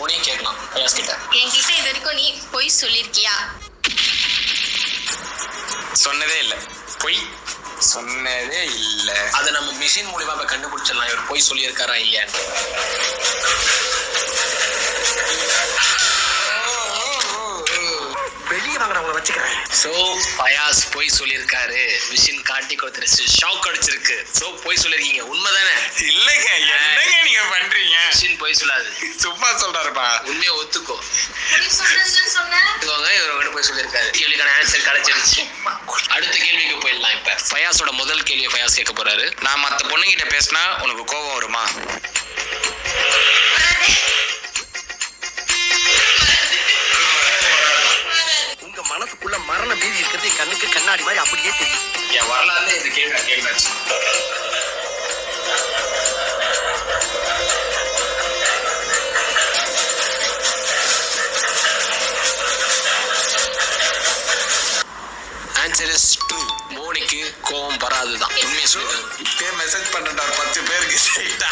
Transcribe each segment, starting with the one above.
உனையும் கேட்கலாம் ஃபயாஸ் கிட்ட. என்கிட்ட இது வரைக்கும் நீ பொய் சொல்லியிருக்கியா? சொன்னதே இல்ல. பொய் சொன்னதே இல்ல. அதை நம்ம மிஷின் மூலியமா இப்ப கண்டுபிடிச்சிடலாம் இவர் பொய் சொல்லியிருக்காரா இல்லையான்னு. வெளியே வாங்குறவங்கள வச்சுக்கிறேன். சோ ஃபயாஸ் பொய் சொல்லியிருக்காரு. மிஷின் காட்டி கொடுத்துருச்சு. ஷாக் அடிச்சிருக்கு. சோ பொய் சொல்லிருக்கீங்க. உண்மைதானே? இல்லங்க, என்னங்க நீங்க பண்றீங்க? மிஷின் பொய் சொல்லாது. சும்மா சொல்றாருப்பா. உண்மையை ஒத்துக்கோ. சொன்னேன் இவர் பொய் சொல்லியிருக்காரு. கேள்விக்கான ஆன்சர் கிடைச்சிருச்சு. அடுத்த கேள்விக்கு போயிடலாம். இப்ப ஃபயாஸோட முதல் கேள்வியை ஃபயாஸ் கேட்க போறாரு. நான் மத்த பொண்ணுகிட்ட பேசினா உனக்கு கோபம் வருமா? உங்க மனசுக்குள்ள மரண பீதி இருக்கிறது கண்ணுக்கு கண்ணாடி மாதிரி அப்படியே தெரியும். என் வரலாறுல இந்த கேள்வி கேள்விச்சு. Answer is true. மோனிக்கு கோவம் வராதுதான். உண்மையை சொல்லுங்க. இப்பே மெசேஜ் பண்றா 10 பேருக்கு ஸ்ட்ரைட்டா.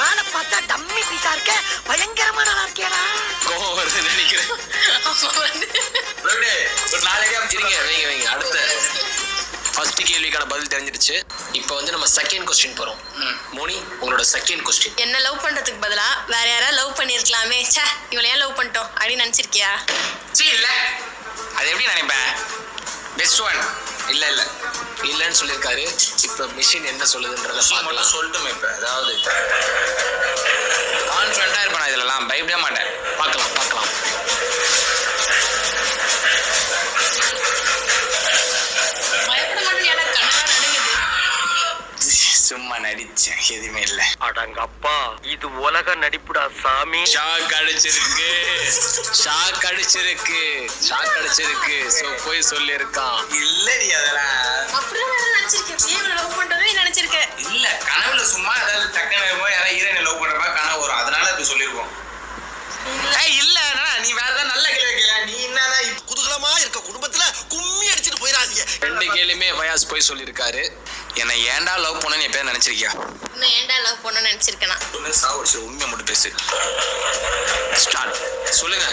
ஆளை பார்த்தா டம்மி பீஸா இருக்க, பயங்கரமா நல்லா இருக்கேடா. கோவம் வருதுன்னு நினைக்கிறேன். ஒரு 4 ஐடியா இருங்க. வைங்க அடுத்த ஃபர்ஸ்ட் கேள்விக்கான பதில் தெரிஞ்சிருச்சு. இப்போ வந்து நம்ம செகண்ட் கொஸ்டின் போறோம். மோனி, உங்களோட செகண்ட் கொஸ்டின். என்ன லவ் பண்றதுக்கு பதிலா வேற யாராவது லவ் பண்ணிருக்கலாமே, ச்சே இவள ஏன் லவ் பண்ணிட்டோம் அப்படின்னு நினைச்சிருக்கியா? இல்ல, அது எப்படி நினைப்பேன்? Best one. இல்ல இல்லன்னு சொல்லியிருக்காரு. இப்ப மிஷின் என்ன சொல்லுதுன்றத பார்க்கலாம். சொல்லட்டுமே. இப்ப அதாவது கான்ஃபிடண்டா இருப்பேன், இதெல்லாம் பயப்பட மாட்டேன். பார்க்கலாம். பயப்பட மாட்டேன். கண்ணெல்லாம் நடுங்குது. சும்மா நடிச்சேன், எதுவுமே இல்ல. அடங்கப்பா, இது உலக நடிப்புடா சாமி. ஷாக் அடிச்சிருக்கு. சோ போய் சொல்லியிருக்கான். இல்லடி அதெல்லாம். அப்படிதான் நான் நினைச்சிருக்கேன். ஏன் இவள லவ் பண்றதே நினைச்சிருக்கேன். இல்ல, கனவுல சும்மா ஏதாவது டக்குனு யாராவது ஹீரோயினை லவ் பண்றப்ப கனவு வரும், அதனால இப்படி சொல்லிருக்கோம். இல்ல நீ வேற ஏதாவது நல்ல கேள்வி கேட்கல. நீ என்னதான் குதூகலமா இருக்க குடும்பத்துல கும்மி அடிச்சிட்டு போயிடாதீங்க. 2 கேள்வியுமே ஃபயாஸ் போய் சொல்லியிருக்காரு. என்னை ஏன்டா லவ் பண்ணு எப்பயாவது நினைச்சிருக்கியா? இன்னும் ஏன்டா லவ் பண்ணணும்னு நினைச்சிருக்கேனா? சாவடிச்சு உண்மையை மட்டும் பேசு. ஸ்டார்ட். சொல்லுங்க.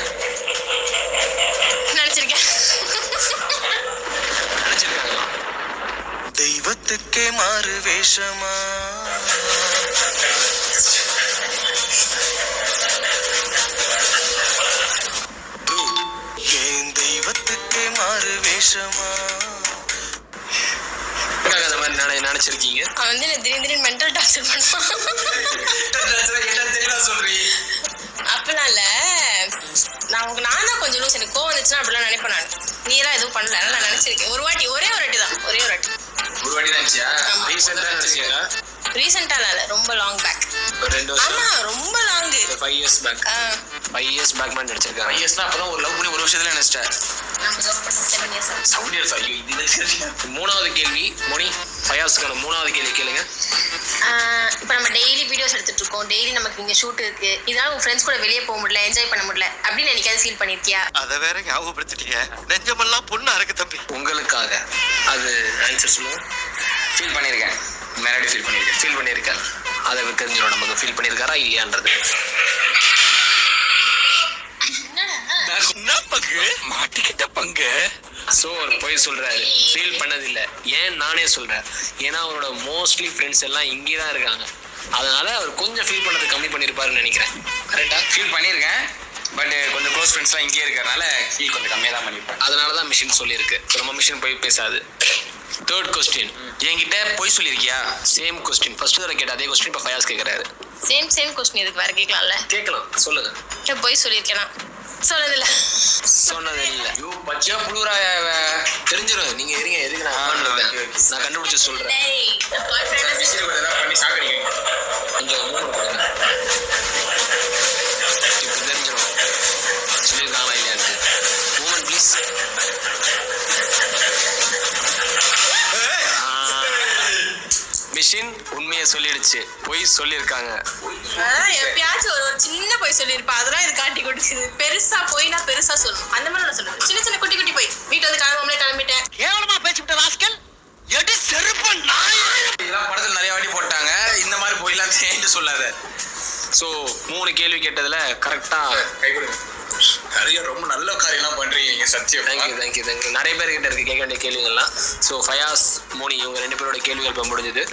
நினைச்சிருக்கேன். நினைச்சிருக்காங்களா? தெய்வத்துக்கே மாறு வேஷமா, ஏன் தெய்வத்துக்கே மாறு வேஷமா. அந்த மாதிரி நினைச்சிருக்கீங்க? அவன் வந்து திடீர்னு மென்டல் டார்ச்சர் பண்ணுவான். அப்பெல்லாம் இல்ல, நான் தான் கொஞ்சம் லூஸ். எனக்கு கோவம் வந்துச்சுன்னா அப்படிலாம் நினைப்பேன். நான் நீரா எதுவும் பண்ணல, நான் நினைச்சிருக்கேன். ஒரே ஒரு வாட்டி தான். ஒரு வாட்டி நினைச்சியா? ரீசெண்டா நினைச்சீங்களா? ரீசெண்டா இல்ல, ரொம்ப லாங் பேக். 2 வருஷம். ஆமா, ரொம்ப long. 5 years back. 5 years back மாதிரி நடிச்சிருக்காங்க. 5 yearsனா அப்பதான் ஒரு லவ் பண்ணி 1 வருஷத்துல நினைச்சிட்டேன். நம்ம லவ் பண்ண 7 years ஆச்சு. 7 years. ஐயோ, இது தெரியல. 3வது கேள்வி மோனி, ஃபயாஸ்க்கான 3வது கேள்வி கேளுங்க. இப்போ நம்ம டெய்லி வீடியோஸ் எடுத்துட்டு இருக்கோம். டெய்லி நமக்கு இங்க ஷூட் இருக்கு. இதனால உங்க ஃப்ரெண்ட்ஸ் கூட வெளியே போக முடியல, என்ஜாய் பண்ண முடியல அப்படின்னு என்னைக்காவது ஃபீல் பண்ணிருக்கியா? அத வேற ஞாபகப்படுத்திட்டீங்க. நெஞ்சமெல்லாம் பொண்ணு அறக்கு தம்பி. உங்களுக்காக அது ஆன்சர் சொல்லுங்க. ஃபீல் பண்ணியிருக்கேன். நேரடி ஃபீல் பண்ணியிருக்கேன். அதை தெரிஞ்சிடும் நமக்கு ஃபீல் பண்ணியிருக்காரா இல்லையான்றது. மாட்டிக்கிட்ட பங்கு. ஸோ அவர் போய் சொல்றாரு, ஃபீல் பண்ணதில்லை. ஏன் நானே சொல்றேன், ஏன்னா அவரோட மோஸ்ட்லி ஃப்ரெண்ட்ஸ் எல்லாம் இங்கே தான் இருக்காங்க. அதனால அவர் கொஞ்சம் ஃபீல் பண்ணது கம்மி பண்ணியிருப்பாருன்னு நினைக்கிறேன். கரெக்டா? ஃபீல் பண்ணியிருக்கேன். பட் கொஞ்சம் க்ளோஸ் ஃப்ரெண்ட்ஸ்லாம் இங்கே இருக்கிறனால ஃபீல் கொஞ்சம் கம்மியாக தான் பண்ணியிருப்பேன். அதனால தான் மிஷின் சொல்லியிருக்கு. நம்ம மிஷின் போய் பேசாது. 3rd question. என்கிட்ட போய் சொல்லியிருக்கியா? Same question. ஃபர்ஸ்ட் வரை கேட்ட அதே கொஸ்டின் இப்போ ஃபயாஸ் கேட்குறாரு. சேம் கொஸ்டின் இதுக்கு வேற கேட்கலாம்ல? கேட்கலாம், சொல்லுங்க. போய் சொல்லியிருக்கேனா? சொன்னதில்ல. ஐயோ, பச்சையா புழுறா. தெரிஞ்சிடும். நீங்க இருங்க, எதுக்கு நான் கண்டுபிடிச்சு சொல்றேன். பண்ணி சாக்கடிக்க கொஞ்சம் மூமெண்ட் கொடுங்க. இப்போ தெரிஞ்சிடும் சொல்லியிருக்காங்களா இல்லையான்ட்டு. Moment please. மிஷின் உண்மையை சொல்லிடுச்சு. பொய் சொல்லியிருக்காங்க. எப்பயாச்சும் ஒரு சின்ன போய் சொல்லியிருப்பா, அதெல்லாம் இது காட்டி கொடுக்குது. பெருசா போய்னா பெருசா சொல்லணும். அந்த மாதிரி நான் சொல்லுவேன். சின்ன குட்டி போய் வீட்டுல வந்து கிளம்பிட்டேன். கேவலமா பேசிவிட்ட ராஸ்கல். எடி செருப்பு நாய். இதெல்லாம் படத்துல நிறைய வாட்டி போட்டாங்க. இந்த மாதிரி போயெல்லாம் தேண்டு சொல்லாத. ஸோ 3 கேள்வி கேட்டதுல கரெக்டா கை கொடுங்க. நிறைய ரொம்ப நல்ல காரியம்லாம் பண்றீங்க சத்தியம். தேங்க்யூ நிறைய பேர் கிட்ட இருக்கு கேட்க வேண்டிய கேள்விகள்லாம். ஸோ ஃபயாஸ், மோனி இவங்க 2 பேரோட கேள்விகள் இப்போ முடிஞ்சுது.